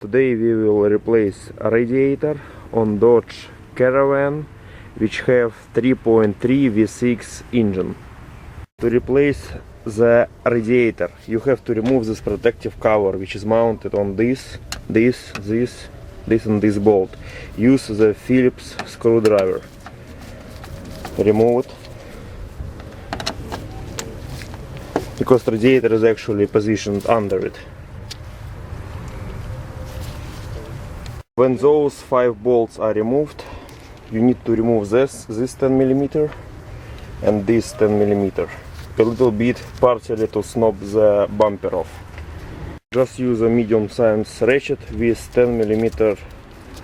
Today we will replace a radiator on Dodge Caravan which have 3.3 V6 engine. To replace the radiator you have to remove this protective cover which is mounted on this and this bolt. Use the Phillips screwdriver. Remove it. Because the radiator is actually positioned under it. When those 5 bolts are removed, you need to remove this 10mm and this 10mm. A little bit partially to snap the bumper off. Just use a medium-sized ratchet with 10mm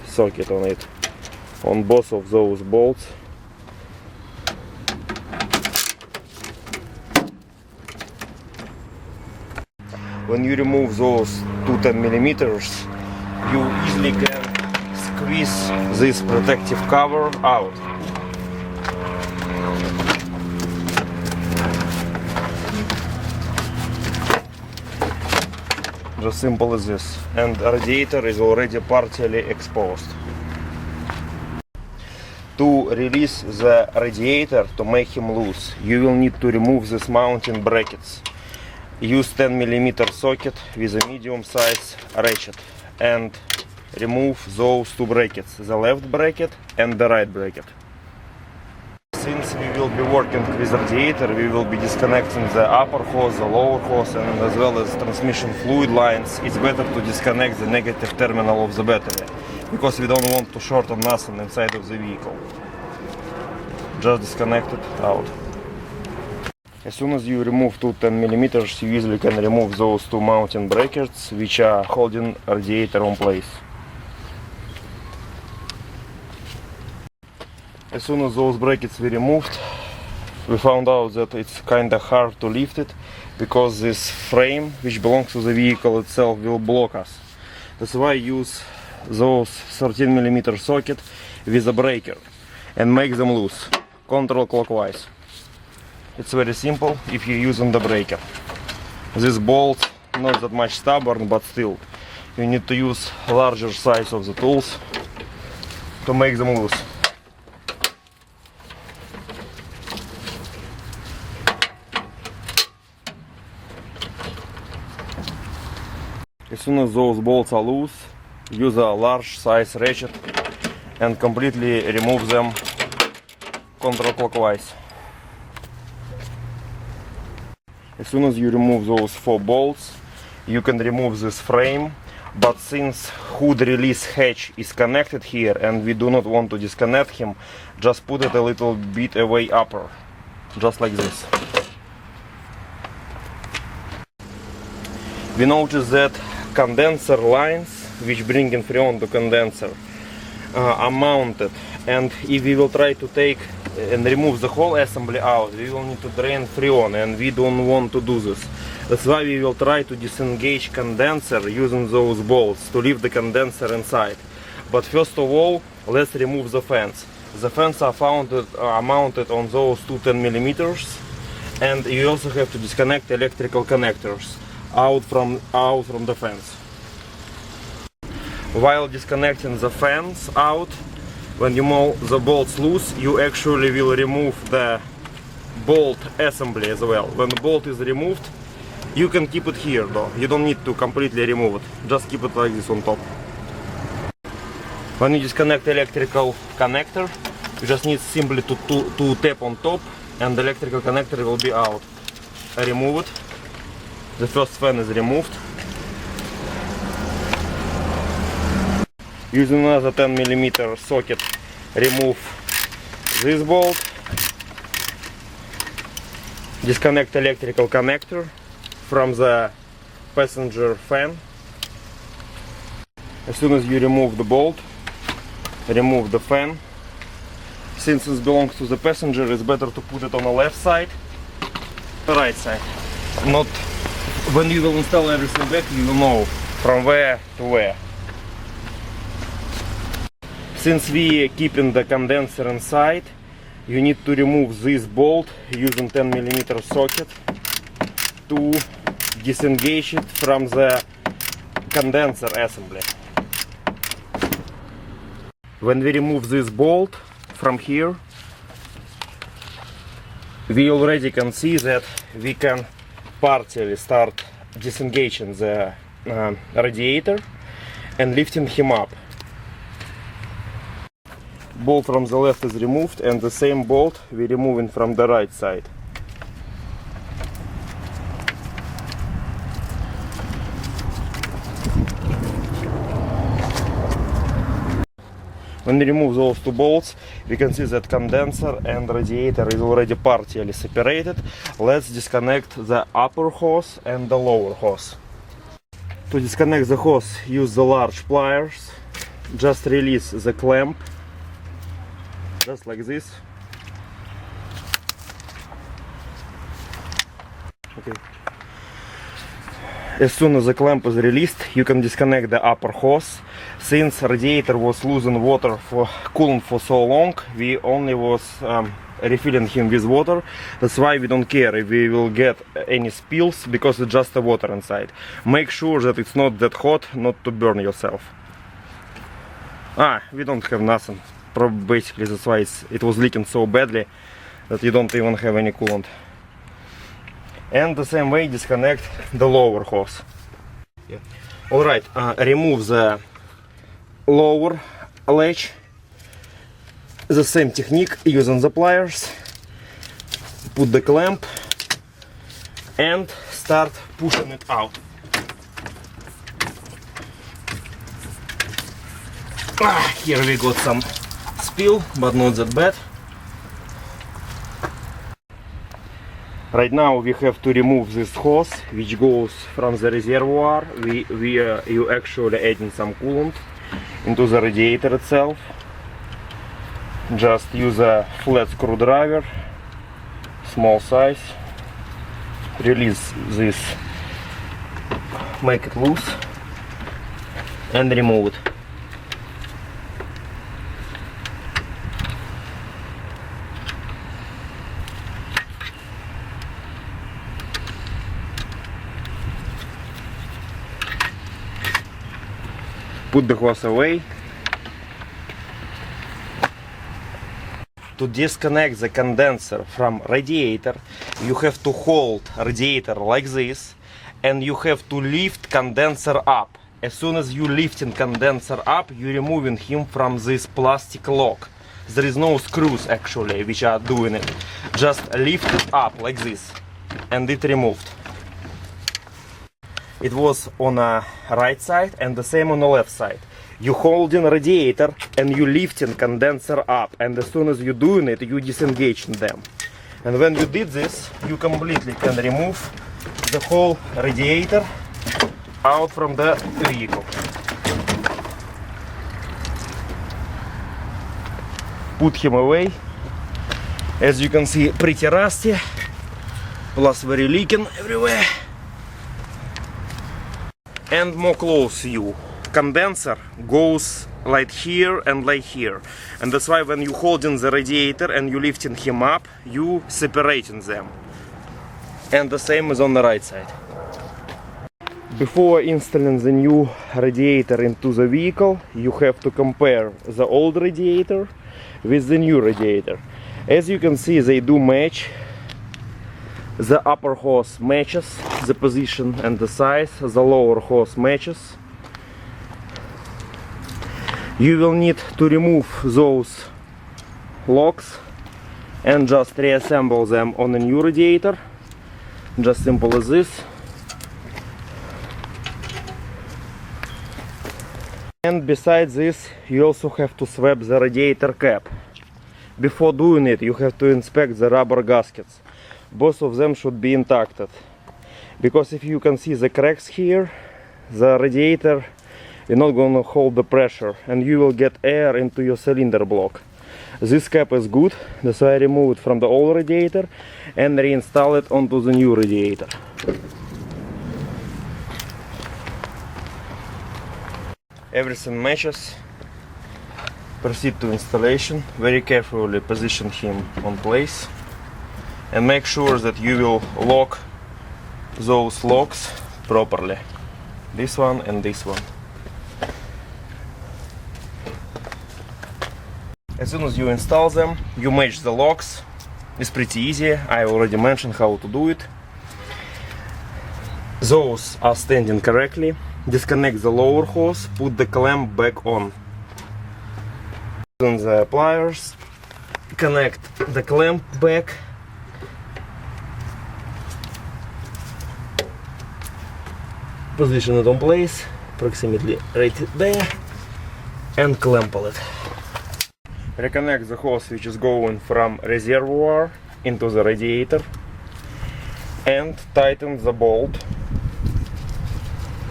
socket on it, on both of those bolts. When you remove those 2 10mm, you easily can squeeze this protective cover out. Just simple as this. And the radiator is already partially exposed. To release the radiator, to make him loose, you will need to remove these mounting brackets. Use 10mm socket with a medium size ratchet and remove those 2 brackets, the left bracket and the right bracket. Since we will be working with radiator, we will be disconnecting the upper hose, the lower hose, and as well as transmission fluid lines. It's better to disconnect the negative terminal of the battery, because we don't want to shorten nothing inside of the vehicle. Just disconnect it out. As soon as you remove 2 10mm, you easily can remove those 2 mounting brackets which are holding radiator in place. As soon as those brackets were removed, we found out that it's kinda hard to lift it, because this frame which belongs to the vehicle itself will block us. That's why I use those 13mm socket with a breaker and make them loose, counterclockwise. It's very simple if you're using the breaker. This bolt not that much stubborn, but still you need to use larger size of the tools to make them loose. As soon as those bolts are loose, use a large size ratchet and completely remove them counterclockwise. As soon as you remove those 4 bolts, you can remove this frame, but since hood release hatch is connected here and we do not want to disconnect him, just put it a little bit away upper, just like this. We notice that condenser lines which bring in freon to condenser are mounted, and if we will try to take and remove the whole assembly out, we will need to drain freon, and we don't want to do this. That's why we will try to disengage condenser using those bolts to leave the condenser inside. But first of all, let's remove the fans. The fans are mounted on those 2 10mm, and you also have to disconnect electrical connectors out from the fans. While disconnecting the fans out, when you move the bolts loose, you actually will remove the bolt assembly as well. When the bolt is removed, you can keep it here though. You don't need to completely remove it. Just keep it like this on top. When you disconnect electrical connector, you just need simply to tap on top and the electrical connector will be out. Remove it. The first fan is removed. Using another 10mm socket, remove this bolt. Disconnect electrical connector from the passenger fan. As soon as you remove the bolt, remove the fan. Since it belongs to the passenger, it's better to put it on the left side, the right side. Not when you will install everything back, you will know from where to where. Since we are keeping the condenser inside, you need to remove this bolt using 10mm socket to disengage it from the condenser assembly. When we remove this bolt from here, we already can see that we can partially start disengaging the radiator and lifting him up. Bolt from the left is removed, and the same bolt we're removing from the right side. When we remove those two bolts, we can see that condenser and radiator is already partially separated. Let's disconnect the upper hose and the lower hose. To disconnect the hose, use the large pliers. Just release the clamp, just like this. Okay. As soon as the clamp is released, you can disconnect the upper hose. Since radiator was losing water for coolant for so long, we only was refilling him with water. That's why we don't care if we will get any spills, because it's just the water inside. Make sure that it's not that hot, not to burn yourself. We don't have nothing. Basically that's why it was leaking so badly that you don't even have any coolant. And the same way disconnect the lower hose. Yeah. Alright, remove the lower latch. The same technique, using the pliers. Put the clamp and start pushing it out. Here we got some spill, but not that bad. Right now we have to remove this hose which goes from the reservoir. You actually adding some coolant into the radiator itself. Just use a flat screwdriver, small size. Release this, make it loose, and remove it. Put the hose away. To disconnect the condenser from radiator, you have to hold radiator like this, and you have to lift condenser up. As soon as you lifting condenser up, you removing him from this plastic lock. There is no screws actually which are doing it. Just lift it up like this, and it removed. It was on the right side and the same on the left side. You holding radiator and you lifting condenser up, and as soon as you doing it, you disengaging them. And when you did this, you completely can remove the whole radiator out from the vehicle. Put him away. As you can see, pretty rusty, plus very leaking everywhere. And more close view. Condenser goes like here and like here, and that's why when you holding the radiator and you lifting him up, you separating them. And the same is on the right side. Before installing the new radiator into the vehicle, you have to compare the old radiator with the new radiator. As you can see, they do match. The upper hose matches the position and the size, the lower hose matches. You will need to remove those locks and just reassemble them on a new radiator. Just simple as this. And besides this, you also have to swap the radiator cap. Before doing it, you have to inspect the rubber gaskets. Both of them should be intact. Because if you can see the cracks here, the radiator is not going to hold the pressure and you will get air into your cylinder block. This cap is good, that's why I remove it from the old radiator and reinstall it onto the new radiator. Everything matches. Proceed to installation. Very carefully position him on place and make sure that you will lock those locks properly this one and this one. As soon as you install them, you match the locks. It's pretty easy. I already mentioned how to do it. Those are standing correctly. Disconnect the lower hose, put the clamp back on. Using the pliers, connect the clamp back. Position it on place, approximately right there, and clamp it. Reconnect the hose which is going from reservoir into the radiator and tighten the bolt.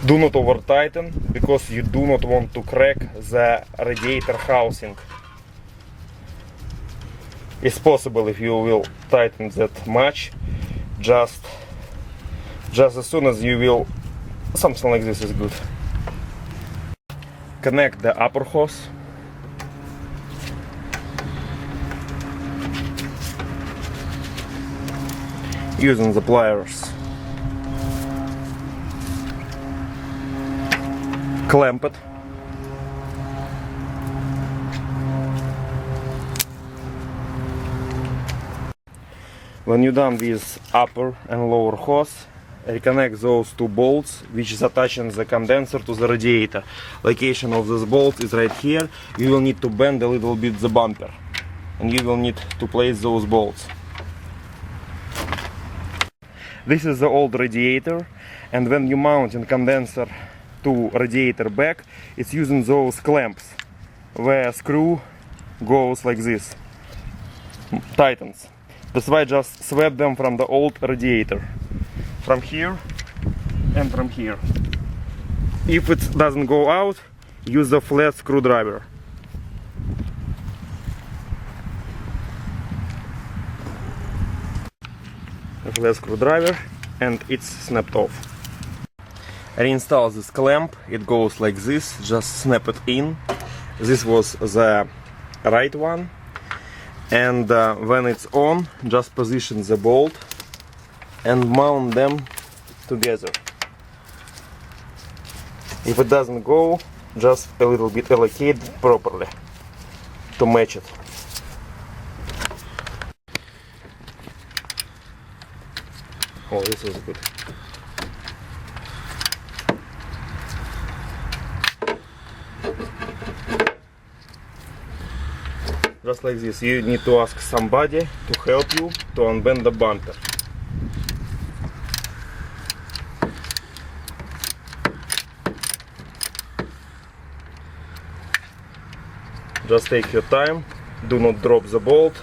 Do not over tighten because you do not want to crack the radiator housing. It's possible if you will tighten that much, just as soon as you will, something like this is good. Connect the upper hose. Using the pliers. Clamp it. When you're done with upper and lower hose, reconnect those two bolts which is attaching the condenser to the radiator. Location of this bolt is right here. You will need to bend a little bit the bumper and you will need to place those bolts. This is the old radiator, and when you mount a condenser to radiator back, it's using those clamps where screw goes like this, tightens. That's why just swap them from the old radiator, from here and from here. If it doesn't go out, use a flat screwdriver. A flat screwdriver and it's snapped off. Reinstall this clamp, it goes like this, just snap it in. This was the right one, and when it's on, just position the bolt and mount them together. If it doesn't go, just a little bit allocate properly to match it. Oh, this is good. Just like this, you need to ask somebody to help you to unbend the bumper. Just take your time, do not drop the bolt.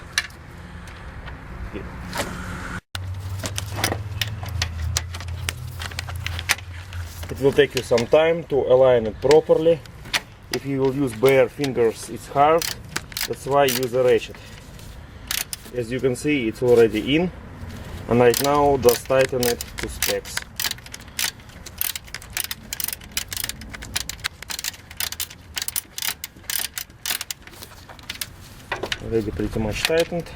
It will take you some time to align it properly. If you will use bare fingers, it's hard. That's why use a ratchet. As you can see, it's already in, and right now just tighten it to specs. Already pretty much tightened,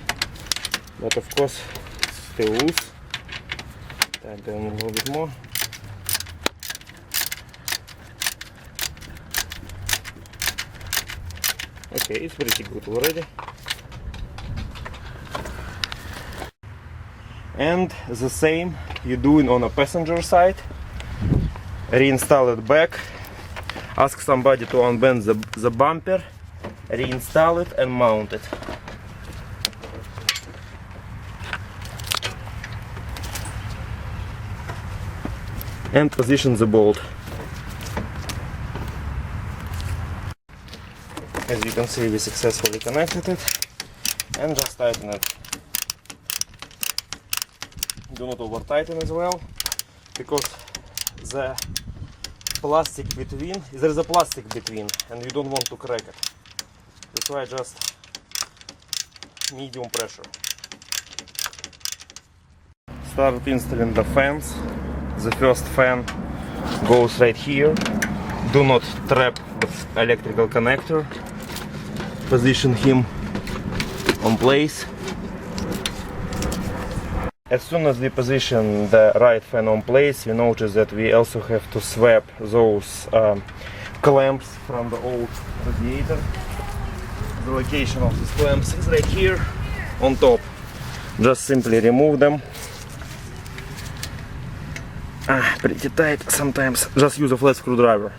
but of course it's still loose. Tighten a little bit more. Okay, it's pretty good already. And the same you're doing on a passenger side. Reinstall it back. Ask somebody to unbend the bumper. Reinstall it and mount it. And position the bolt. As you can see, we successfully connected it, and just tighten it. Do not over tighten as well, because the plastic between, there is a plastic between, and you don't want to crack it. That's why just medium pressure. Start installing the fans. The first fan goes right here. Do not trap the electrical connector. Position him on place. As soon as we position the right fan on place, we notice that we also have to swap those clamps from the old radiator. The location of these clamps is right here on top. Just simply remove them. Pretty tight sometimes. Just use a flat screwdriver.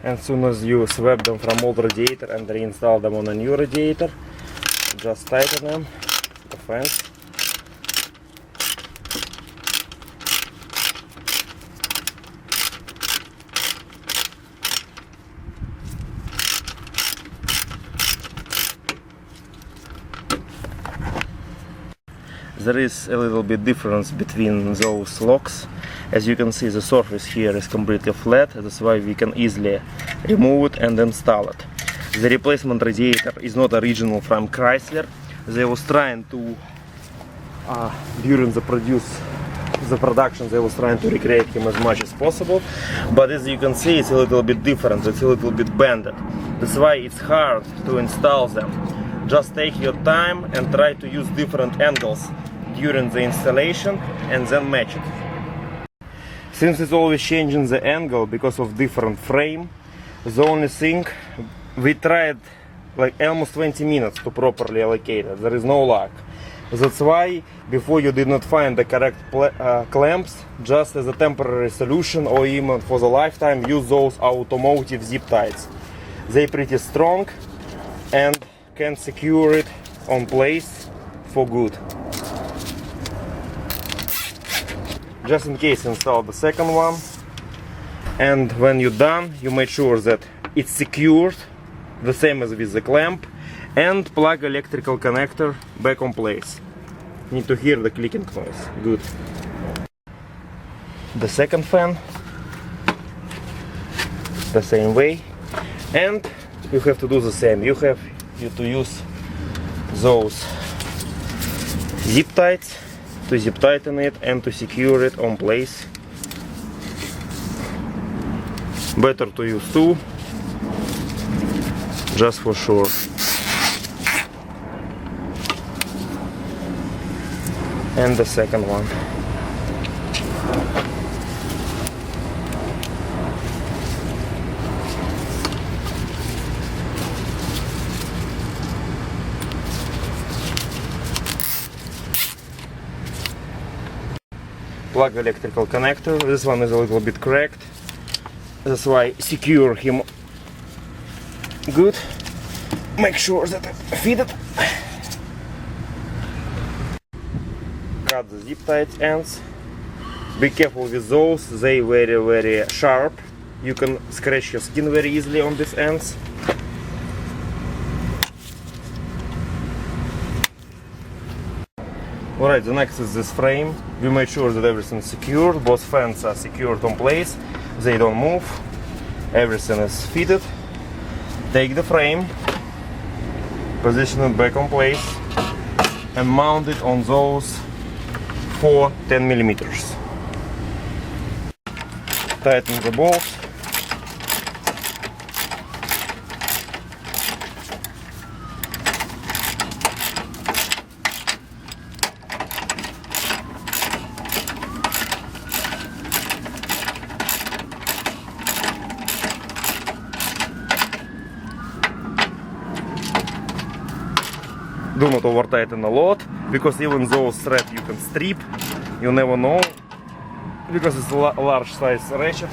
As soon as you swap them from old radiator and reinstall them on a new radiator, just tighten them, the fans. There is a little bit difference between those locks. As you can see, the surface here is completely flat, that's why we can easily remove it and install it. The replacement radiator is not original from Chrysler. They was trying to, during the production, they was trying to recreate him as much as possible. But as you can see, it's a little bit different, it's a little bit bended. That's why it's hard to install them. Just take your time and try to use different angles during the installation and then match it. Since it's always changing the angle because of different frame, the only thing, we tried like almost 20 minutes to properly allocate it. There is no luck. That's why before you did not find the correct clamps, just as a temporary solution or even for the lifetime, use those automotive zip ties. They're pretty strong and can secure it on place for good. Just in case, install the second one, and when you're done, you make sure that it's secured, the same as with the clamp, and plug electrical connector back on place. Need to hear the clicking noise. Good. The second fan, the same way, and you have to do the same. You have to use those zip ties to zip tighten it and to secure it on place. Better to use two, just for sure. And the second one. Plug electrical connector. This one is a little bit cracked, that's why secure him good. Make sure that it fitted. Cut the zip tight ends. Be careful with those, they very sharp. You can scratch your skin very easily on these ends. Alright, the next is this frame. We made sure that everything's secured, both fans are secured on place, they don't move, everything is fitted. Take the frame, position it back on place, and mount it on those 4 10mm. Tighten the bolts. Do not over tighten a lot, because even those threads you can strip, you never know, because it's a large size ratchet.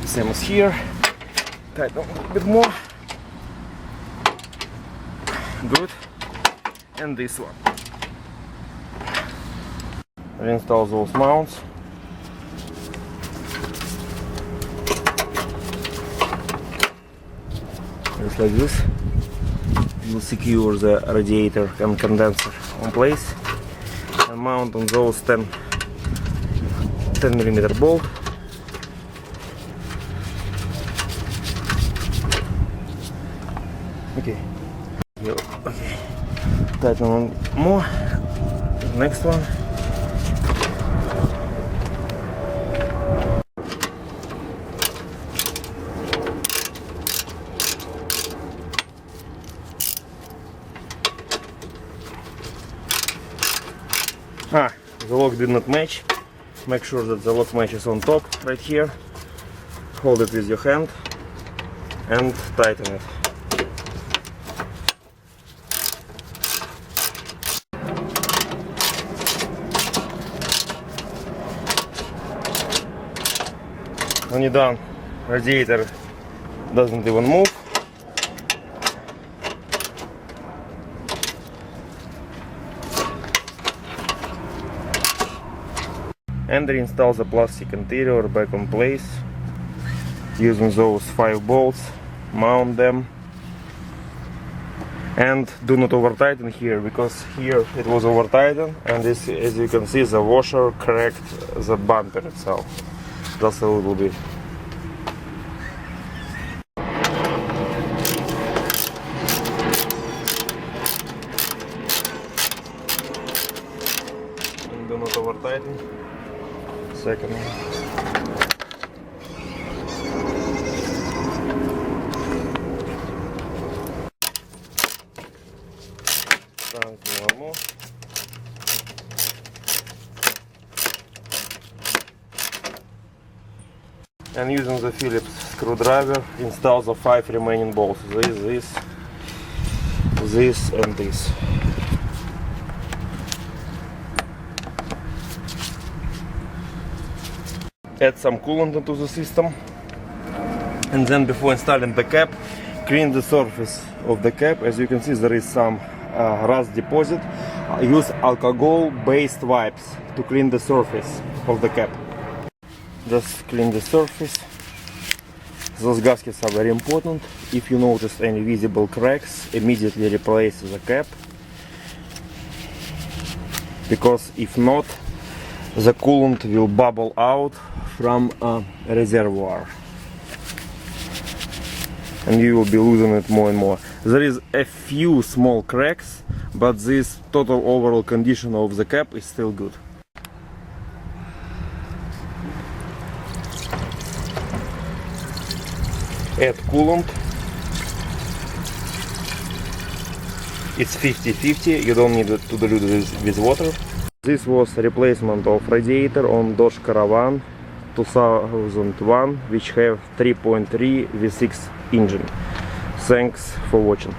Same as here, tighten a little bit more. Good. And this one. Reinstall those mounts. Just like this. will secure the radiator and condenser on place and mount on those 10 mm bolt. Okay. Okay. Tighten one more. Next one. The lock did not match. Make sure that the lock matches on top, right here. Hold it with your hand and tighten it. When you're done, radiator doesn't even move. And reinstall the plastic interior back on place using those 5 bolts. Mount them and do not over tighten here, because here it was over tightened, and this, as you can see, the washer cracked the bumper itself just a little bit. And do not over tighten. Second one. One more. And using the Phillips screwdriver, install the 5 remaining bolts. This, and this. Add some coolant into the system, and then before installing the cap, clean the surface of the cap. As you can see, there is some rust deposit. Use alcohol-based wipes to clean the surface of the cap. Just clean the surface. Those gaskets are very important. If you notice any visible cracks, immediately replace the cap, because if not, the coolant will bubble out from a reservoir and you will be losing it more and more. There is a few small cracks, but this total overall condition of the cap is still good. Add coolant. It's 50-50, you don't need to dilute it with water. This was replacement of radiator on Dodge Caravan 2001, which have 3.3 V6 engine. Thanks for watching.